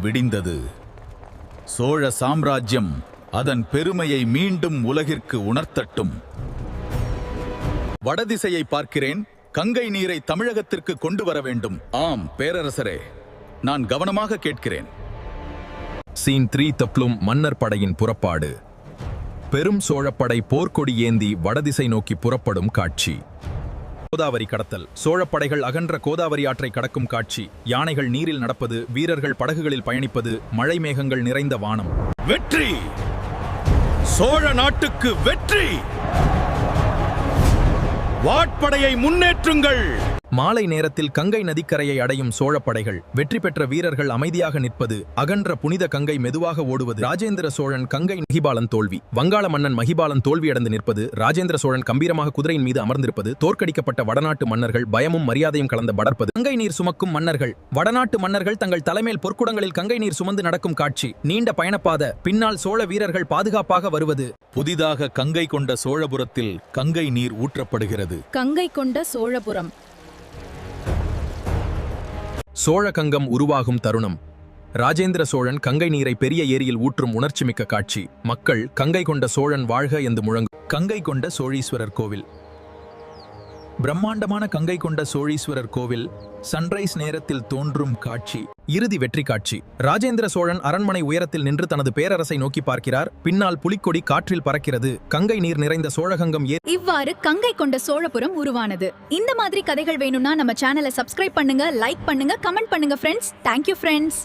விடிந்தது. சோழ சாம்ராஜ்யம் அதன் பெருமையை மீண்டும் உலகிற்கு உணர்த்தட்டும். வடதிசையை பார்க்கிறேன். கங்கை நீரை தமிழகத்திற்கு கொண்டு வர வேண்டும். ஆம் பேரரசரே, நான் கவனமாக கேட்கிறேன். சீன் 3 தப்ளும் மன்னர் படையின் புறப்பாடு. பெரும் சோழப்படை போர்க்கொடி ஏந்தி வடதிசை நோக்கி புறப்படும் காட்சி. கோதாவரி கடத்தல். சோழப்படைகள் அகன்ற கோதாவரி ஆற்றை கடக்கும் காட்சி. யானைகள் நீரில் நடப்பது, வீரர்கள் படகுகளில் பயணிப்பது, மழை மேகங்கள் நிறைந்த வானம். வெற்றி! சோழ நாட்டுக்கு வெற்றி! வாட்படையை முன்னேற்றுங்கள்! மாலை நேரத்தில் கங்கை நதிக்கரையை அடையும் சோழப்படைகள். வெற்றி பெற்ற வீரர்கள் அமைதியாக நிற்பது, அகன்ற புனித கங்கை மெதுவாக ஓடுவது. ராஜேந்திர சோழன் கங்கை மகிபாலன் தோல்வி. வங்காள மன்னன் மகிபாலன் தோல்வியடைந்து நிற்பது. ராஜேந்திர சோழன் கம்பீரமாக குதிரையின் மீது அமர்ந்திருப்பது. தோற்கடிக்கப்பட்ட வடநாட்டு மன்னர்கள் பயமும் மரியாதையும் கலந்த படர்ப்பது. கங்கை நீர் சுமக்கும் மன்னர்கள். வடநாட்டு மன்னர்கள் தங்கள் தலைமேல் பொற்குடங்களில் கங்கை நீர் சுமந்து நடக்கும் காட்சி. நீண்ட பயணப்பாத, பின்னால் சோழ வீரர்கள் பாதுகாப்பாக வருவது. புதிதாக கங்கை கொண்ட சோழபுரத்தில் கங்கை நீர் ஊற்றப்படுகிறது. கங்கை கொண்ட சோழபுரம். சோழ கங்கம் உருவாகும் தருணம். ராஜேந்திர சோழன் கங்கை நீரை பெரிய ஏரியில் ஊற்றும் உணர்ச்சிமிக்க காட்சி. மக்கள் கங்கை கொண்ட சோழன் வாழ்க என்று முழங்கும். கங்கை கொண்ட சோழீஸ்வரர் கோவில். பிரம்மாண்டமான கங்கை கொண்ட சோழீஸ்வரர் கோவில் சன்ரைஸ் நேரத்தில் தோன்றும் காட்சி. இறுதி வெற்றி காட்சி. ராஜேந்திர சோழன் அரண்மனை உயரத்தில் நின்று தனது பேரரசை நோக்கி பார்க்கிறார். பின்னால் புலிக்கொடி காற்றில் பறக்கிறது. கங்கை நீர் நிறைந்த சோழகங்கம். இவ்வாறு கங்கை கொண்ட சோழபுரம் உருவானது. இந்த மாதிரி கதைகள் வேணும்னா நம்ம சேனலை சப்ஸ்கிரைப் பண்ணுங்க, லைக் பண்ணுங்க, கமெண்ட் பண்ணுங்க ஃப்ரெண்ட்ஸ். Thank you friends.